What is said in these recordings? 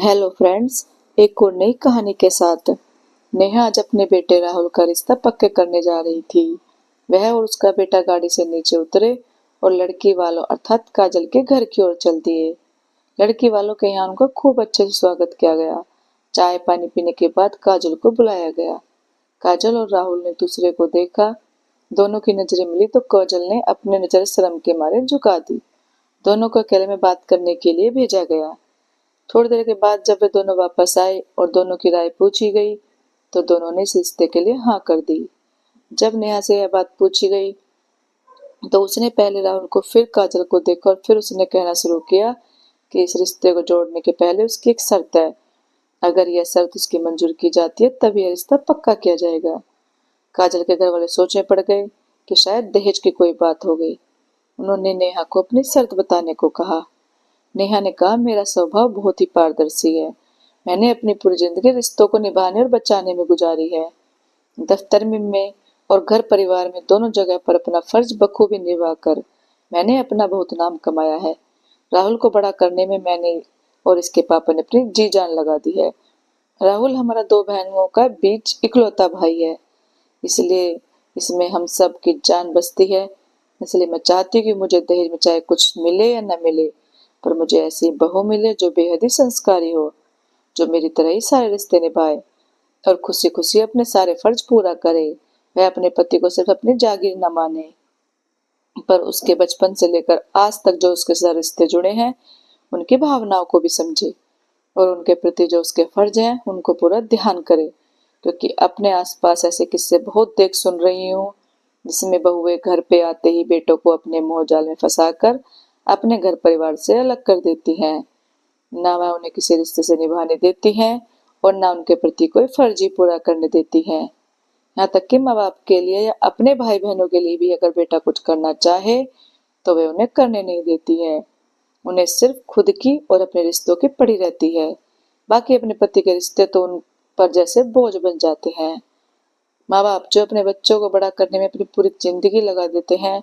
Hello friends, एक और नई कहानी के साथ नेहा आज अपने बेटे राहुल का रिश्ता पक्के करने जा रही थी। वह और उसका बेटा गाड़ी से नीचे उतरे और लड़की वालों अर्थात काजल के घर की ओर चल दिए। लड़की वालों के यहाँ उनका खूब अच्छे से स्वागत किया गया। चाय पानी पीने के बाद काजल को बुलाया गया। काजल और राहुल ने दूसरे को देखा। दोनों की नजरें मिली तो काजल ने अपनी नजर शर्म के मारे झुका दी। दोनों को अकेले में बात करने के लिए भेजा गया। थोड़ी देर के बाद जब वे दोनों वापस आए और दोनों की राय पूछी गई तो दोनों ने इस रिश्ते के लिए हाँ कर दी। जब नेहा से यह बात पूछी गई तो उसने पहले राहुल को फिर काजल को देखा और फिर उसने कहना शुरू किया कि इस रिश्ते को जोड़ने के पहले उसकी एक शर्त है। अगर यह शर्त उसकी मंजूर की जाती है तब यह रिश्ता पक्का किया जाएगा। काजल के घर वाले सोचने पड़ गए कि शायद दहेज की कोई बात हो गई। उन्होंने नेहा को अपनी शर्त बताने को कहा। नेहा ने कहा, मेरा स्वभाव बहुत ही पारदर्शी है। मैंने अपनी पूरी जिंदगी रिश्तों को निभाने और बचाने में गुजारी है। दफ्तर में और घर परिवार में दोनों जगह पर अपना फर्ज बखूबी निभाकर मैंने अपना बहुत नाम कमाया है। राहुल को बड़ा करने में मैंने और इसके पापा ने अपनी जी जान लगा दी है। राहुल हमारा दो बहनों का बीच इकलौता भाई है, इसलिए इसमें हम सब की जान बसती है। इसलिए मैं चाहती हूँ कि मुझे दहेज में चाहे कुछ मिले या न मिले, पर मुझे ऐसी बहू मिले जो बेहद ही संस्कारी हो, जो मेरी तरह ही सारे रिश्ते निभाए और खुशी खुशी अपने सारे फर्ज पूरा करे। वह अपने पति को सिर्फ अपनी जागीर न माने, पर उसके बचपन से लेकर आज तक जो उसके साथ रिश्ते जुड़े हैं उनकी भावनाओं को भी समझे और उनके प्रति जो उसके फर्ज हैं उनको पूरा ध्यान करे। क्योंकि अपने आसपास ऐसे किस्से बहुत देख सुन रही हूँ जिसमें बहुएं घर पे आते ही बेटों को अपने मोहजाल में फंसाकर अपने घर परिवार से अलग कर देती हैं। ना वह उन्हें किसी रिश्ते से निभाने देती हैं और ना उनके प्रति कोई फर्ज ही पूरा करने देती हैं। यहाँ तक कि माँ बाप के लिए या अपने भाई बहनों के लिए भी अगर बेटा कुछ करना चाहे तो वे उन्हें करने नहीं देती है। उन्हें सिर्फ खुद की और अपने रिश्तों की पड़ी रहती है। बाकी अपने पति के रिश्ते तो उन पर जैसे बोझ बन जाते हैं। माँ बाप जो अपने बच्चों को बड़ा करने में अपनी पूरी जिंदगी लगा देते हैं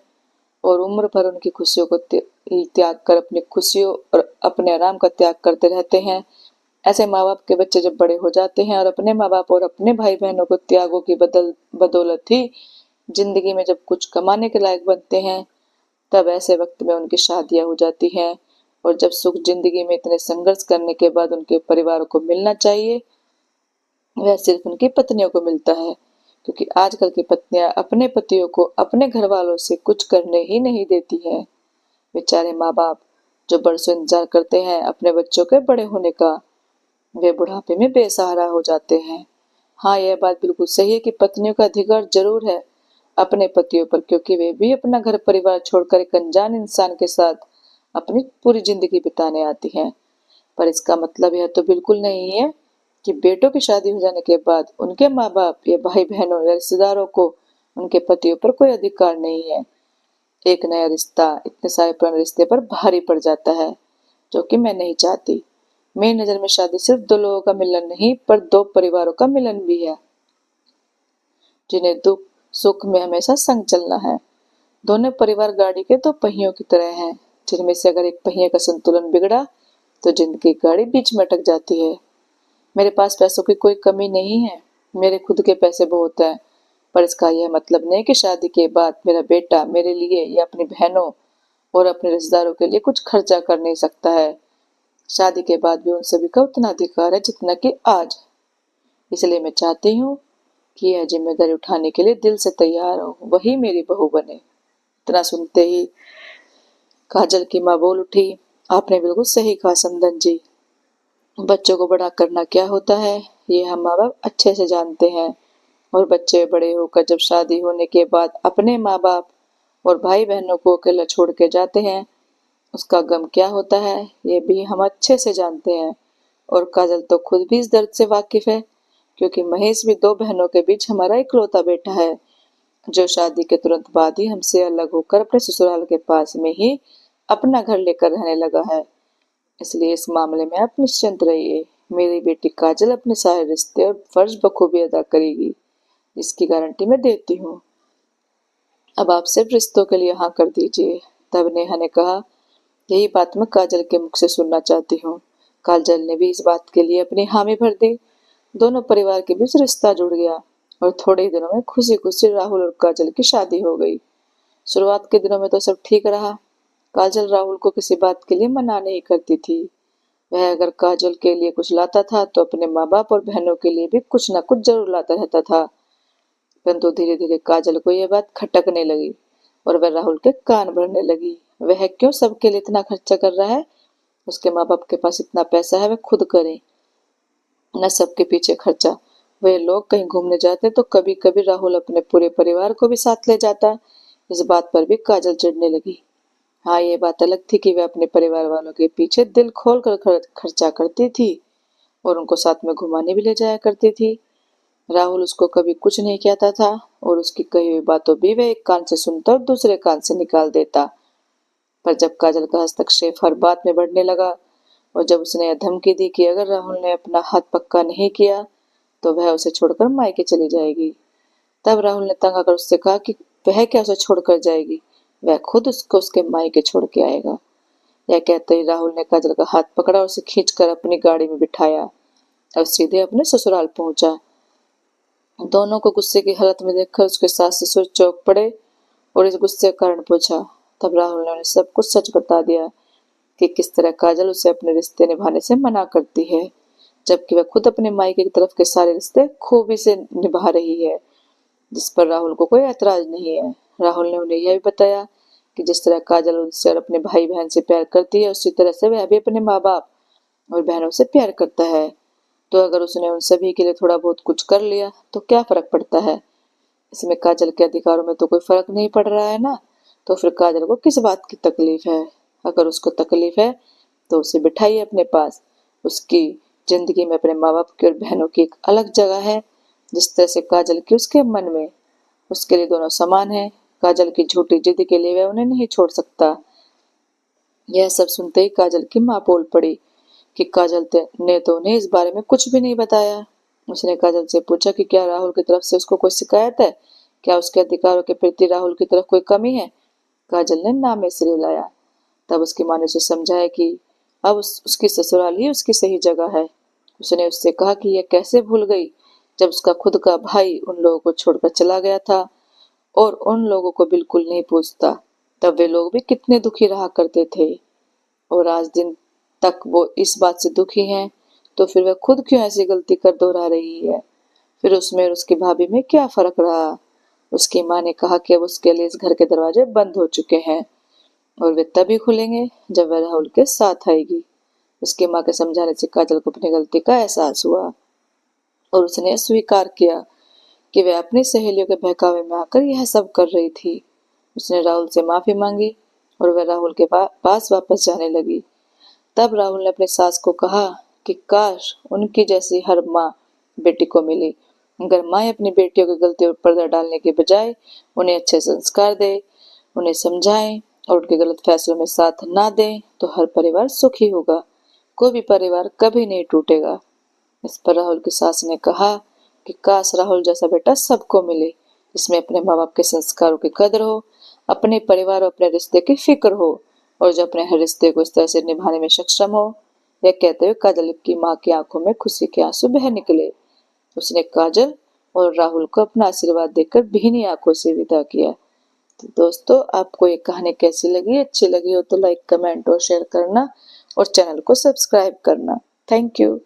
और उम्र भर उनकी खुशियों को त्याग कर अपनी खुशियों और अपने आराम का त्याग करते रहते हैं, ऐसे माँ बाप के बच्चे जब बड़े हो जाते हैं और अपने माँ बाप और अपने भाई बहनों को त्यागों की बदौलत ही जिंदगी में जब कुछ कमाने के लायक बनते हैं, तब ऐसे वक्त में उनकी शादियां हो जाती हैं। और जब सुख जिंदगी में इतने संघर्ष करने के बाद उनके परिवार को मिलना चाहिए, वह सिर्फ उनकी पत्नियों को मिलता है। क्योंकि आजकल की पत्नियां अपने पतियों को अपने घर वालों से कुछ करने ही नहीं देती हैं। बेचारे माँ बाप जो बरसों इंतजार करते हैं अपने बच्चों के बड़े होने का, वे बुढ़ापे में बेसहारा हो जाते हैं। हाँ, यह बात बिल्कुल सही है कि पत्नियों का अधिकार जरूर है अपने पतियों पर, क्योंकि वे भी अपना घर परिवार छोड़कर एक अनजान इंसान के साथ अपनी पूरी जिंदगी बिताने आती हैं। पर इसका मतलब यह तो बिल्कुल नहीं है कि बेटों की शादी हो जाने के बाद उनके माँ बाप या भाई बहनों या रिश्तेदारों को उनके पतियों पर कोई अधिकार नहीं है। एक नया रिश्ता इतने सारे पुराने रिश्ते पर भारी पड़ जाता है, जो कि मैं नहीं चाहती। मेरी नजर में शादी सिर्फ दो लोगों का मिलन नहीं, पर दो परिवारों का मिलन भी है, जिन्हें दुख सुख में हमेशा संग चलना है। दोनों परिवार गाड़ी के दो पहियों की तरह हैं, जिनमें से अगर एक पहिए का संतुलन बिगड़ा तो जिंदगी गाड़ी बीच में अटक जाती है। मेरे पास पैसों की कोई कमी नहीं है, मेरे खुद के पैसे बहुत हैं, पर इसका यह मतलब नहीं कि शादी के बाद मेरा बेटा मेरे लिए या अपनी बहनों और अपने रिश्तेदारों के लिए कुछ खर्चा कर नहीं सकता है। शादी के बाद भी उन सभी का उतना अधिकार है जितना कि आज। इसलिए मैं चाहती हूँ कि यह जिम्मेदारी उठाने के लिए दिल से तैयार हो, वही मेरी बहू बने। इतना सुनते ही काजल की माँ बोल उठी, आपने बिल्कुल सही कहा समधन जी। बच्चों को बड़ा करना क्या होता है ये हम माँ बाप अच्छे से जानते हैं, और बच्चे बड़े होकर जब शादी होने के बाद अपने माँ बाप और भाई बहनों को अकेला छोड़ के जाते हैं, उसका गम क्या होता है ये भी हम अच्छे से जानते हैं। और काजल तो खुद भी इस दर्द से वाकिफ है, क्योंकि महेश भी दो बहनों के बीच हमारा इकलौता बेटा है, जो शादी के तुरंत बाद ही हमसे अलग होकर अपने ससुराल के पास में ही अपना घर लेकर रहने लगा है। इसलिए इस मामले में आप निश्चिंत रहिए, मेरी बेटी काजल अपने सारे रिश्ते और फर्ज बखूबी अदा करेगी, इसकी गारंटी मैं देती हूँ। अब आप सिर्फ रिश्तों के लिए हाँ कर दीजिए। तब नेहा ने कहा, यही बात मैं काजल के मुख से सुनना चाहती हूँ। काजल ने भी इस बात के लिए अपनी हामी भर दी। दोनों परिवार के बीच रिश्ता जुड़ गया और थोड़े ही दिनों में खुशी खुशी राहुल और काजल की शादी हो गई। शुरुआत के दिनों में तो सब ठीक रहा। काजल राहुल को किसी बात के लिए मना नहीं करती थी। वह अगर काजल के लिए कुछ लाता था तो अपने माँ बाप और बहनों के लिए भी कुछ न कुछ जरूर लाता रहता था। परंतु धीरे धीरे काजल को यह बात खटकने लगी और वह राहुल के कान भरने लगी। वह क्यों सबके लिए इतना खर्चा कर रहा है? उसके माँ बाप के पास इतना पैसा है, वह खुद करे, न सबके पीछे खर्चा। वे लोग कहीं घूमने जाते तो कभी कभी राहुल अपने पूरे परिवार को भी साथ ले जाता। इस बात पर भी काजल चिढ़ने लगी। हाँ, ये बात अलग थी कि वह अपने परिवार वालों के पीछे दिल खोल कर खर्चा करती थी और उनको साथ में घुमाने भी ले जाया करती थी। राहुल उसको कभी कुछ नहीं कहता था और उसकी कही हुई बातों भी वह एक कान से सुनता और दूसरे कान से निकाल देता। पर जब काजल का हस्तक्षेप हर बात में बढ़ने लगा और जब उसने यह धमकी दी कि अगर राहुल ने अपना हाथ पक्का नहीं किया तो वह उसे छोड़कर मायके चली जाएगी, तब राहुल ने तंग आकर उससे कहा कि वह क्या उसे छोड़कर जाएगी, वह खुद उसको उसके मायके छोड़ के आएगा। यह कहते ही राहुल ने काजल का हाथ पकड़ा और उसे खींचकर अपनी गाड़ी में बिठाया और सीधे अपने ससुराल पहुंचा। दोनों को गुस्से की हालत में देखकर उसके सास ससुर चौंक पड़े और इस गुस्से का कारण पूछा। तब राहुल ने उन्हें सब कुछ सच बता दिया कि किस तरह काजल उसे अपने रिश्ते निभाने से मना करती है, जबकि वह खुद अपने मायके की तरफ के सारे रिश्ते खूबी से निभा रही है, जिस पर राहुल को कोई ऐतराज नहीं है। राहुल ने उन्हें यह भी बताया कि जिस तरह काजल उनसे और अपने भाई बहन से प्यार करती है, उसी तरह से वह भी अपने माँ बाप और बहनों से प्यार करता है। तो अगर उसने उन सभी के लिए थोड़ा बहुत कुछ कर लिया तो क्या फर्क पड़ता है? इसमें काजल के अधिकारों में तो कोई फर्क नहीं पड़ रहा है ना, तो फिर काजल को किस बात की तकलीफ है? अगर उसको तकलीफ है तो उसे बिठाइए अपने पास। उसकी जिंदगी में अपने माँ बाप की और बहनों की एक अलग जगह है, जिस तरह से काजल की उसके मन में। उसके लिए दोनों समान है। काजल की झूठी जिद के लिए वह उन्हें नहीं छोड़ सकता। यह सब सुनते ही काजल की माँ बोल पड़ी कि काजल ने तो उन्हें इस बारे में कुछ भी नहीं बताया। उसने काजल से पूछा कि क्या राहुल की तरफ से उसको कोई शिकायत है, क्या उसके अधिकारों के प्रति राहुल की तरफ कोई कमी है? काजल ने नाम में सिर हिलाया। तब उसकी माँ ने उसे समझाया कि अब उसकी ससुराल ही उसकी सही जगह है। उसने उससे कहा कि यह कैसे भूल गई जब उसका खुद का भाई उन लोगों को छोड़कर चला गया था और उन लोगों को बिल्कुल नहीं पूछता। तब वे लोग भी कितने दुखी रहा करते थे और आज दिन तक वो इस बात से दुखी हैं, तो फिर वह खुद क्यों ऐसी गलती कर दोहरा रही है? फिर उसमें और उसकी भाभी में क्या फर्क रहा? उसकी माँ ने कहा कि अब उसके लिए इस घर के दरवाजे बंद हो चुके हैं और वे तभी खुलेंगे जब वह राहुल के साथ आएगी। उसकी माँ के समझाने से काजल को अपनी गलती का एहसास हुआ और उसने स्वीकार किया कि वह अपनी सहेलियों के बहकावे में आकर यह सब कर रही थी। उसने राहुल से माफी मांगी और वह राहुल के पास वापस जाने लगी। तब राहुल ने अपनी सास को कहा कि काश उनकी जैसी हर माँ बेटी को मिली। अगर माँ अपनी बेटियों की गलतियों पर पर्दा डालने के बजाय उन्हें अच्छे संस्कार दे, उन्हें समझाएं और उनके गलत फैसलों में साथ ना दें, तो हर परिवार सुखी होगा, कोई भी परिवार कभी नहीं टूटेगा। इस पर राहुल की सास ने कहा कि काश राहुल जैसा बेटा सबको मिले, जिसमें अपने माँ बाप के संस्कारों की कदर हो, अपने परिवार और अपने रिश्ते की फिक्र हो और जो अपने हर रिश्ते को इस तरह से निभाने में सक्षम हो। यह कहते हुए काजल की माँ की आंखों में खुशी के आंसू बह निकले। उसने काजल और राहुल को अपना आशीर्वाद देकर भीनी आंखों से विदा किया। तो दोस्तों, आपको ये कहानी कैसी लगी? अच्छी लगी हो तो लाइक, कमेंट और शेयर करना और चैनल को सब्सक्राइब करना। Thank you.